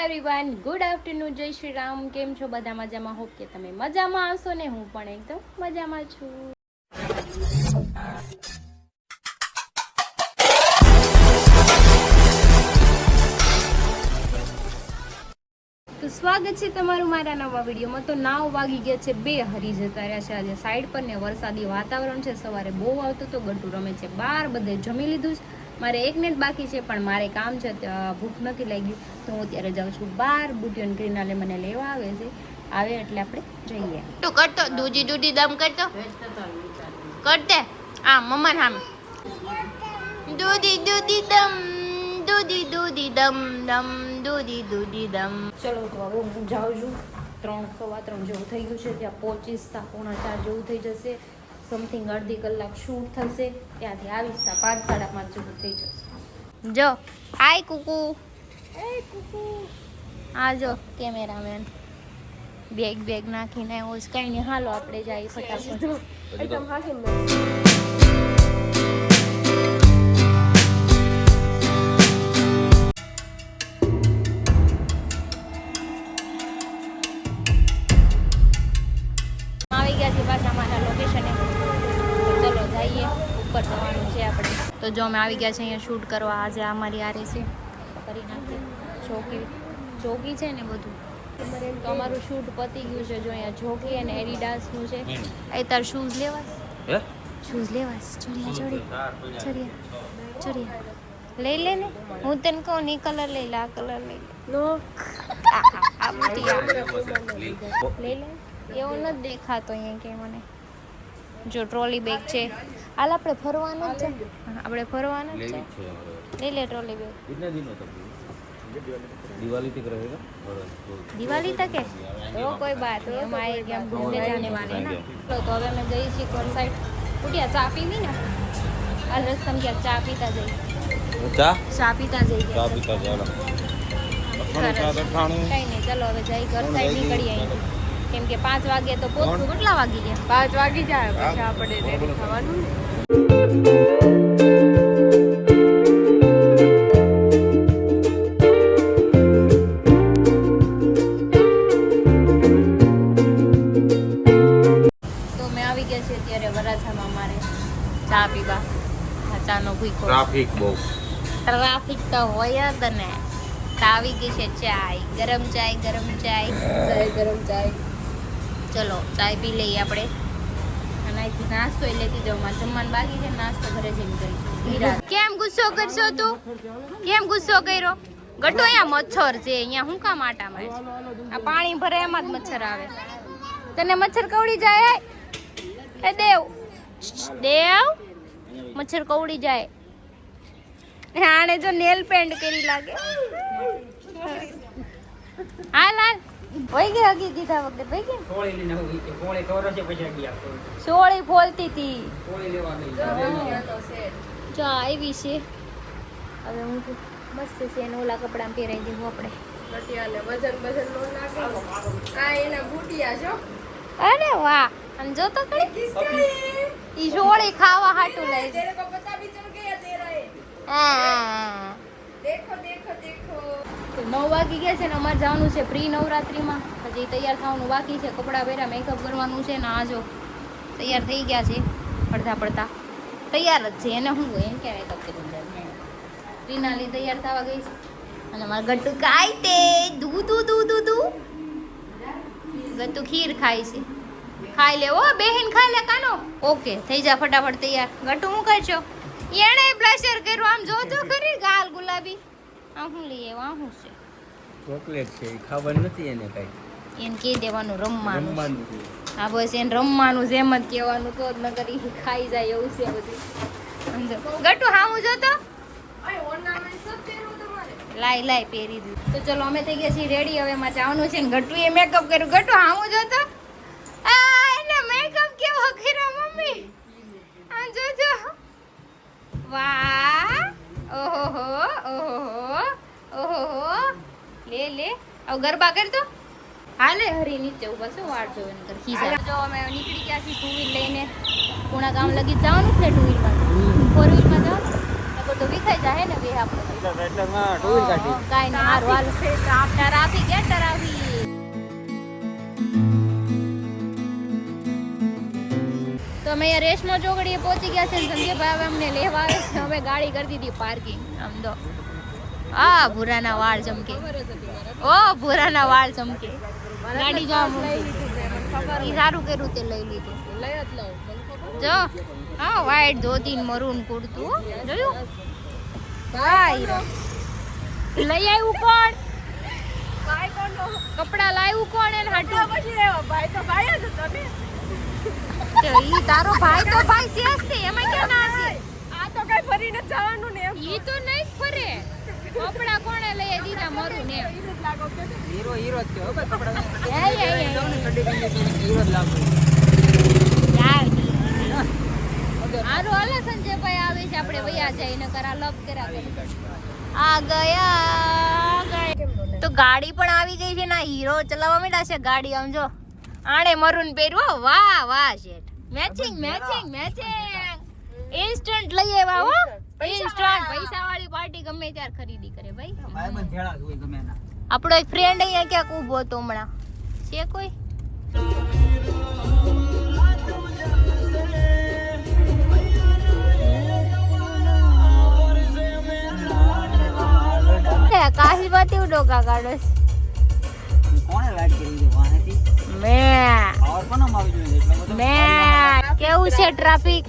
Everyone, good afternoon, જય શ્રી રામ. કેમ છો બધા? મજામાં? હોપ કે તમે મજામાં હશો ને હું પણ એકદમ મજામાં છું. તો સ્વાગત છે તમારું મારા નવા વિડીયોમાં. તો 9 વાગી ગયા છે, 2 હરી જતા રહ્યા છે આજે સાઈડ પર ને વરસાદી વાતાવરણ છે. સવારે બહુ આવતું તો ગટુ રમે છે બહાર, બધે જમી લીધું છે. મારે એકને જ બાકી છે પણ મારે કામ છે, ભૂખ નથી લાગી તો હું અત્યારે જાઉં છું બહાર. બુટીઓન ગ્રીનાલે મને લેવા આવે છે, આવે એટલે આપણે જઈએ. તું કરતો દૂધી દૂધી દમ કરતો કરતે આ મમ્મા સામે દૂધી દૂધી દમ દૂધી દૂધી દમ દમ દૂધી દૂધી દમ. ચલો તો હવે હું જાઉં છું. 3 સવા 3 જેવું થઈ ગયું છે, ત્યાં પહોંચીશ તા 3:45 જેવું થઈ જશે. સમથિંગ અડધી કલાક શૂટ થશે, ત્યાંથી આવીશ તા 5 સાડા 5 જેવું થઈ જશે. જો હાય કુકુ, એ કુકુ આ જો કેમેરામેન બેગ નાખીને આવ્યો છે. કઈ નહીં, હાલો આપણે જઈએ ફટાફટ. એકદમ હાકીને આવી ગયા છે પાછા મારા લોકેશને. ચલો જઈએ, ઉપર જવાનું છે આપણે. તો જો અમે આવી ગયા છે અહીંયા શૂટ કરવા. આજે અમારી આરે છે કરી નાખીએ. જોગી છે ને બધું. તો અમારું શૂટ પતી ગયું છે. જો અહીંયા જોગી અને એડિડાસનું છે. એ તાર શૂઝ લેવા શૂઝ લેવા ચોરિયા લઈ લે ને. હું તને કહું ને કલર લઈ લે, આ કલર લઈ લે. નો આ બધી લઈ લે. એવો નથી દેખાતો અહીંયા કે મને. જો ટ્રોલી બેગ છે, હાલ આપણે ફરવાનું જ છે. આપણે ફરવાનું જ છે. લઈ લે ટ્રોલી બેગ. दिवाली तक है तो कोई बात नहीं, हम आएंगे, हम घूमने जाने वाले हैं ना. તો હવે અમે જઈએ છીએ કોર સાઈડ. ઉઠ્યા ચા પીવી ને આ રસ્તમ ક્યાં ચા પીતા જઈએ. ચા પીતા જઈએ. કઈ નહીં, ચલો હવે જઈ ઘર સાઈડ નીકળીએ અહીંથી. કેમ કે 5 વાગે તો પહોંચશું. કેટલા વાગી ગયા? 5 વાગી જાય પછી આપણે રેડી થવાનું. ચા પીવા. ચાનો ભૂખો. ટ્રાફિક તો હોય જ ને. આવી ગઈ છે ચાય, ગરમ ચાય. ગરમ ચાય. ચલો ચાય પી લઈએ આપણે. અને અહીંથી નાસ્તો એ લેતી જાઉં. મારે જમવાનું બાકી છે, નાસ્તો ઘરે જઈને કરીશું. કેમ ગુસ્સો કરશો તું? કેમ ગુસ્સો કર્યો? ગટુ અહીંયા મચ્છર છે, અહીંયા હું કામ આટા મારે? આ પાણી ભરે એમાં જ મચ્છર આવે. તને મચ્છર કવડી જાય? એ દેવ મચ્છર કવડી જાય. આને જો નેલ પેન્ટ કરી લાગે. હાલ વહી ગઈ હગી દીધા વગર વહી ગઈ. સોળી ફોલતી હતી. જો આવી છે. હવે હું મસ્ત છે ને ઓલા કપડાં પહેરાઈ દીધું આપણે. અરે વાહ, અને જો તો કઈ ઈ સોળી ખાવા હાટું લઈ છે. તો 9 વાગી ગયા છે ને અમારે જવાનું છે પ્રી નવરાત્રીમાં. હજી તૈયાર થવાનું બાકી છે. કપડાં પહેર્યા, મેકઅપ કરવાનું છે ને. આ જો તૈયાર થઈ ગયા છે અડધા પડતા. તૈયાર જ છે એને શું હોય એમ ક્યાં મેકઅપ કરી જાય. રીનાલી તૈયાર થવા ગઈ છે અને મારા ગટ્ટુ ખાય તે દૂધ ગટ્ટુ ખીર ખાય છે. ખાઈ લે ઓ બેહીન, ખાઈ લે કાનો. ઓકે થઈ જા ફટાફટ તૈયાર. ગટ્ટુ હું કરશો? એણે બ્લશર કર્યું. આમ જો તો ખરી ગાલ ગુલાબી. આ હું લઈ આવ્યા? શું છે? ચોકલેટ છે, ખબર નથી એને કઈ. એને કહી દેવાનું રમવાનું. હા બસ એને રમવાનું છે, એમ જ કહેવાનું. તો જ ન કરી ખાઈ જાય એવું છે બધું. ગટ્ટુ હા હું જોતો લાય પહેરી દીધું. તો ચલો અમે થઈ ગયા છીએ રેડી. હવે એમાં જવાનું છે ને. ગટુ એ મેકઅપ કર્યું. ગટુ હા હું જોતો એને મેકઅપ કેવો કર્યો મમ્મી. આ જોજો. વાહ, ઓહો. લે હવે ગરબા કરતો. હાલે હરી નીચે ઉભા છે, વાટ જોવે ને કરખી જાય. જો અમે નીકળી ગયા છીએ 2 વ્હીલ લઈને. પૂણા ગામ લગી જવાનું છે 2 વ્હીલમાં. 4 વ્હીલમાં જવાનું. તો વિખાઈ જાય ને બે આપણે એટલે ટુ વ્હીલ કાઢી કાઈ નહીં હારું હાલ ટ્રાફિક કે ટ્રાફિક તો અમે અહીંયા રેશમા ચોકડીએ પહોંચી ગયા છે ને સંજયભાઈ હવે અમને લેવા આવે છે અમે ગાડી કરી દીધી પાર્કિંગ આમ તો આ ભૂરાના વાળ ચમકે ઓ ભૂરાના વાળ ચમકે ગાડી જો ઈ સારું કર્યું તે લઈ લીધું જો હા વ્હાઈટ ધોતી ને મરૂન કુર્તું હો. જોયું હા હીરો લઈ આવ્યું કોણ કપડા લાવ્યું કોણ એને હાટું ઈ તારો ભાઈ તો ભાઈ છે જ તે એમાં ક્યાં ના છે આ તો કઈ ફરીને જવાનું ને ઈ તો નહીં જ ફરે કપડા કોણે લઈ દીધા મરું ને હીરો જ છે હો ભાઈ કપડા એ હીરો જ લાગુ હારું હાલે સંજયભાઈ આવે છે આપણે વયા જાય ને કરા લપ કર્યા આ ગયા તો ગાડી પણ આવી ગઈ છે ના હીરો ચલાવવા માંડ્યા છે ગાડી આમ જો આણે મરૂન પહેર્યો વાહ વાહ શેઠ મેચિંગ મેચિંગ મેચિંગ ઇન્સ્ટન્ટ લઈ આવ્યા હો ઇન્સ્ટન્ટ પૈસા વાળી પાર્ટી ગમે ત્યારે ખરીદી કરે ભાઈ ભાઈ બંધ ભેળા જ હોય ગમે ના આપણો એક ફ્રેન્ડ અહીંયા ક્યાંક ઊભો હતો હમણાં છે કોઈ કાશી બાતી ડોકા કાઢોસ કોણે લાઈટ કરી દે વાહેથી મેં ઓર પણ આવી જોઈએ એટલે બધું મેં કેવું છે ટ્રાફિક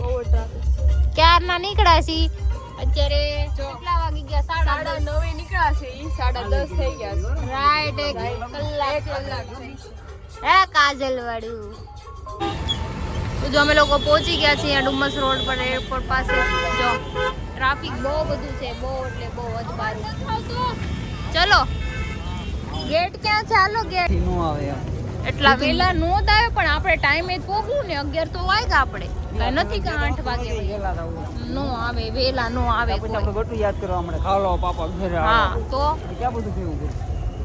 ક્યારના નીકળ્યા છી અત્યારે કેટલા વાગી ગયા 9:30 નીકળ્યા છે ઈ 10:30 થઈ ગયા છે રાઈટ એક કલાક હે કાજલ વાળું તો જો અમે લોકો પહોંચી ગયા છીએ અહીંયા ડુમસ રોડ પર એરપોર્ટ પાસે જો ટ્રાફિક બહુ બધું છે બહુ એટલે બહુ અધબારું ચલો ગેટ ક્યાં છે હાલો ગેટ નો આવે એમ એટલા વેલા નો જ આવે પણ આપણે ટાઈમે જ પહોંચવું ને 11 તો વાગ્યા આપણે કઈ નથી કે 8 વાગે વેલા આવું નો આવે વેલા નો આવે પછી કોઈ આપણે ગોટું યાદ કરવા આપણે ખાવ લો પાપા ઘરે હા તો ક્યાં બધું થયું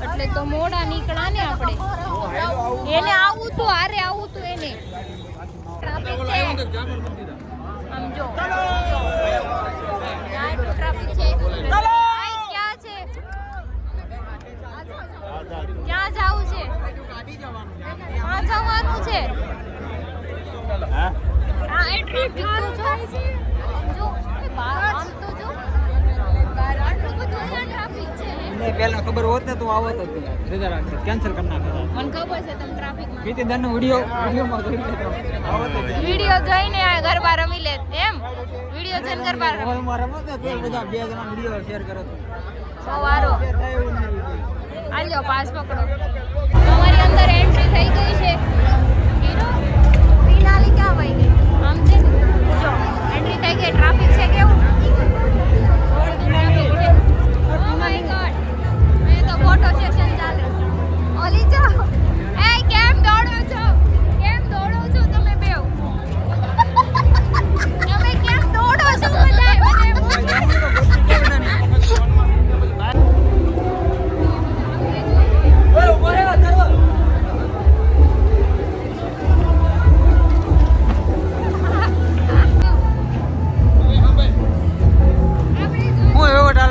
એટલે તો મોડા નીકળ્યા ને આપણે એને આવું તું હારે આવું તું એને ટ્રાફિક છે આમ જો ટ્રાફિક છે આઈ ક્યાં છે ક્યાં જાવું છે ક્યાં જવાનું છે હા આ એ ટ્રાફિક તો જો એ બહાર આમ તો જો બહાર આટલું બધું અહીંયા ટ્રાફિક છે મને પહેલા ખબર હોત ને તો આવત જ રજા રાખત કેન્સલ કરી નાખત મને ખબર છે તમે ટ્રાફિકમાં કીર્તિદાનનો વિડિયોમાં જોઈ લેતો આવત જ વિડિયો જોઈને આ ગરબા રમી લે એમ વિડિયો જોઈને ગરબા રમી મોબાઈલમાં રમત ને તો બધા બે જણા વિડિયો શેર કરે તો સવારો આલ્યો પાસ પકડો અમારી અંદર એન્ટ્રી થઈ ગઈ છે હીરો પીનાલી ક્યાં વઈ ગઈ આમ છે ને જો એન્ટ્રી થઈ ગઈ ટ્રાફિક છે કેવું ઓ માય ગોડ મેં તો ફોટો સેશન ચાલે ઓલી જો એ કેમ દોડો છો તમે બેવ તમે કેમ દોડો છો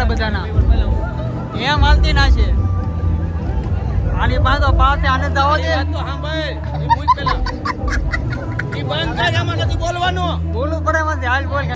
બધાના એમ હાલતી ના છે આની પાસે પાસે આને જવો દે તો હા ભાઈ એ પૂછ પેલા ઈ બંધ કર આમાં નથી બોલવાનું બોલવું પડે મને હાલ બોલ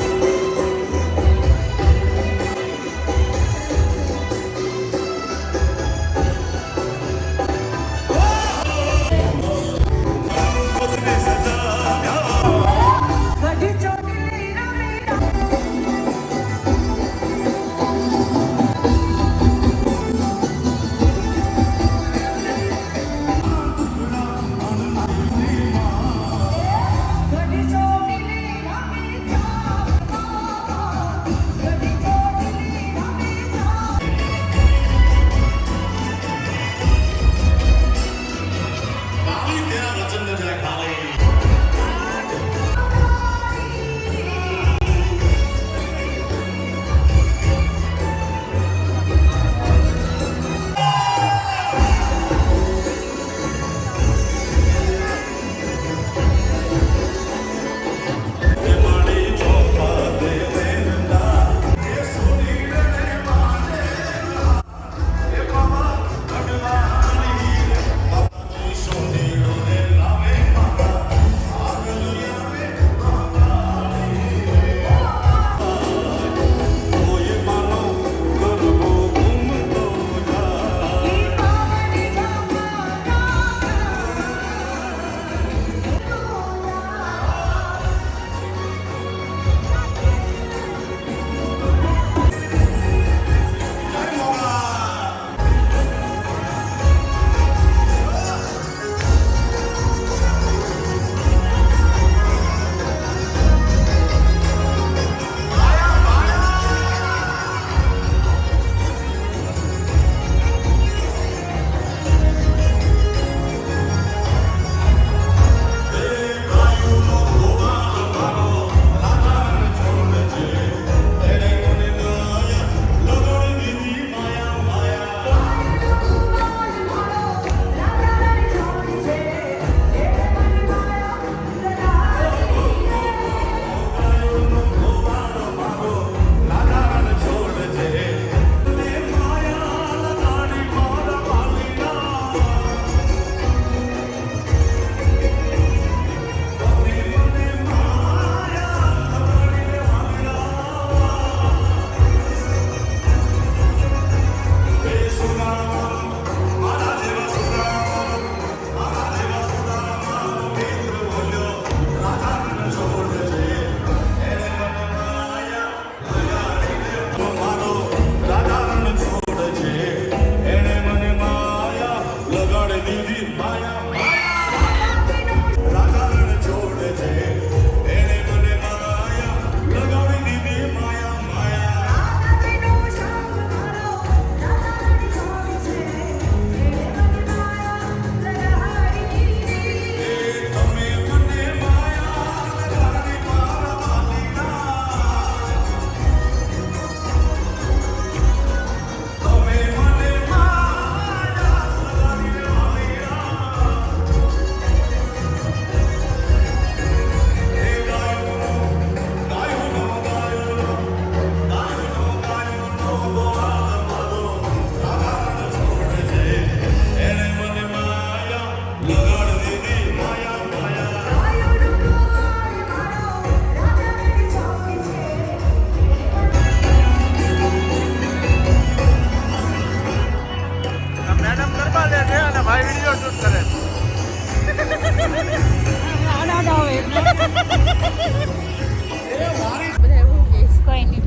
કઈ નહીં.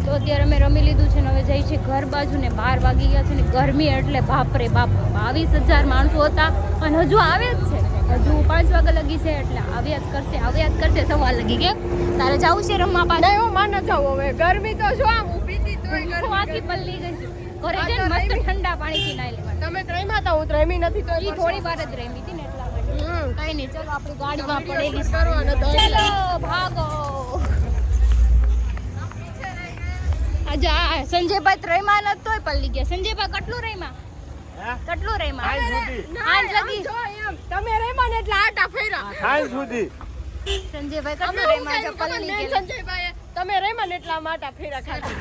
તો અત્યારે અમે રમી લીધું છે ને હવે જઈ છે ઘર બાજુ ને 12 વાગી ગયા છે ને ગરમી એટલે બાપરે બાપ 22,000 માણસો હતા અને હજુ આવે જ છે. હજુ 5 વાગે લગી છે એટલે આવ્યા જ કરશે સવાર લગી. કેમ તારે જવું છે રમવા પાછું? નહીં હું માન જાઉં હવે ગરમી તો જો આમ ઊભી હતી તોય હું ગરમી આખી પલ્લી ગઈ છું. ઘરે જઈને મસ્ત ઠંડા પાણીથી નાઈ લેવાનું. તમે ત્રણમાં હતા હું ત્રણમી નથી તો ઈ થોડી વાર જ રમી હતી ને એટલા માટે. કઈ નહીં, ચલો આપણી ગાડીમાં પડેલી છે. કરવાનો તો ચલો ભાગો. આજા સંજયભાઈ ત્રયમાં ન તોય પલ્લી ગયા. સંજયભાઈ કેટલું રમ્યા? કેટલું રમ્યા? આજ લગી જો એમ તમે રહેમાં ને એટલે આટા ફેરા સંજયભાઈ કેટલું રમ્યા છે પલ્લી મેન ગયા. સંજયભાઈ તમે રહેમાં ને એટલા માટા ફેરા ખાધા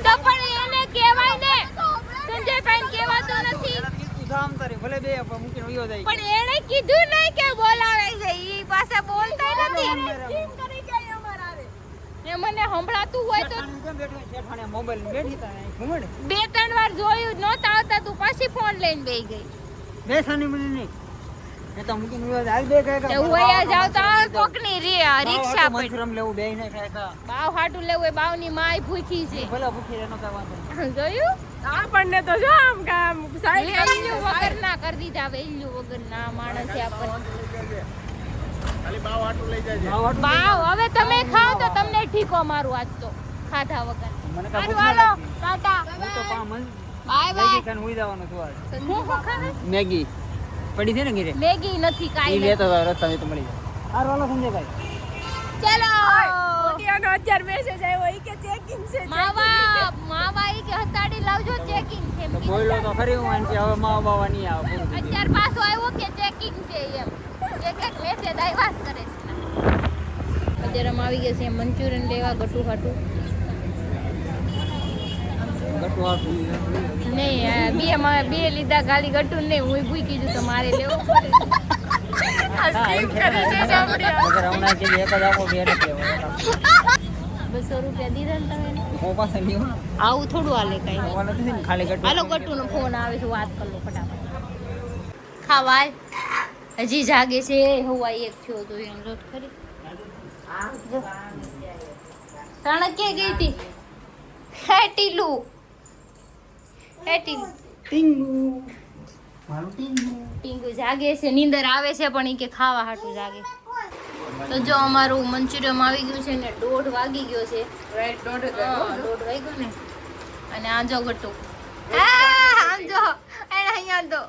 તો પણ એને કહેવાય ને, સંજયભાઈ કહેવાતો નથી. ભલે બે મૂકીને વયો જાય. પણ એને કીધું નહીં કે બોલાવે છે. ઈ પાસે બોલતા નથી. એ મને સંભળાતું હોય તો મોબાઈલ બેઠી તા ઘુમડ 2-3 વાર જોયું નહોતા આવતા, તું પાછી ફોન લઈને બેહી ગઈ. બેસાની મને નહીં એ તો મૂકીને વયો જાય. બે કઈ તે વયા જાવતા કોકની રિક્ષા પર મશરૂમ લેવું બે ને ખાય બાવ હાટું લેવું એ બાવની માય ભૂખી છે. ભલે ભૂખી રહેનો કઈ વાંધો નહીં. જોયું? આપણને તો જો આમ કામ સાઈડ વેલ્યુ વગર ના કરી દીધા, વેલ્યુ વગર ના માણસે આપણને. બાવ હવે તમે ખાઓ તો તમને ઠીકો મારું આજ તો ખાધા વગર. મને કાંઈ હારું, હાલો ટાટા હું તો પા મન બાય મેગી બાય. ખાને હુઈ જવાનું છું આજ. હું ખાવે મેગી પડી છે ને ઘરે મેગી નથી ઈ કાઈ લેતો તો રસ્તામાં તો મળી જાય. હારું હાલો સંજયભાઈ. ચલો ઓડિયાનો અત્યારે મેસેજ આવ્યો ઈ કે ચેકિંગ છે માવા ઈ કે હતાડી લાવજો ચેકિંગ છે. તો બોલ્યો તો ખરી હું એને કે હવે માવા બાવા નહીં આવે પૂરું થઈ ગયું. અત્યાર પાછો આવ્યો કે ચેકિંગ છે એમ. એક મેસેજ આવ્યા જ કરે છે. અત્યારે અમે આવી ગયા છે મંચુરિયન લેવા ગટુ હાટું. ગટુ આપી. નહીં બે લીધા ખાલી ગટુ નહીં, હું ભૂકી જુ તો મારે લેવો પડે. વગર હમણાં કીધું એક જ આપો બે નથી આવે. 200 રૂપિયા દીધા ને તમે. હું પાસે નહીં હોય. આવું થોડું હાલે કઈ. હોવા નથી ને ખાલી ગટુ. હાલો ગટુનો ફોન આવે છે, વાત કર લો ફટાફટ. ખાવાય હજી જાગે છે. હવાઈ એક થયો તો એમ રોટ ખરી. તાણે કે ગઈ હતી હે ટીલું. ટીંગુ જાગે છે, નીંદર આવે છે પણ ઈ કે ખાવા હાટું જાગે. તો જો અમારું મંચુરિયમ આવી ગયું છે ને 1:30 વાગી ગયો છે. રાઈટ 1:30 1:30 વાગ્યું ને. અને આ જો ગટુ આમ જો એને અહીંયા તો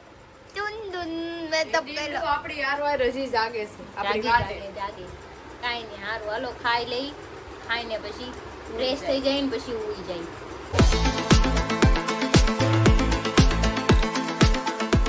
ચુંદુન મે તો પેલો આપણી યાર રજી જાગે છે આપણી વાટે જાગે કાઈ નહીં. હારું હાલો ખાઈ લઈ. ખાઈને પછી ફ્રેશ થઈ જાય ને પછી ઉઈ જાય.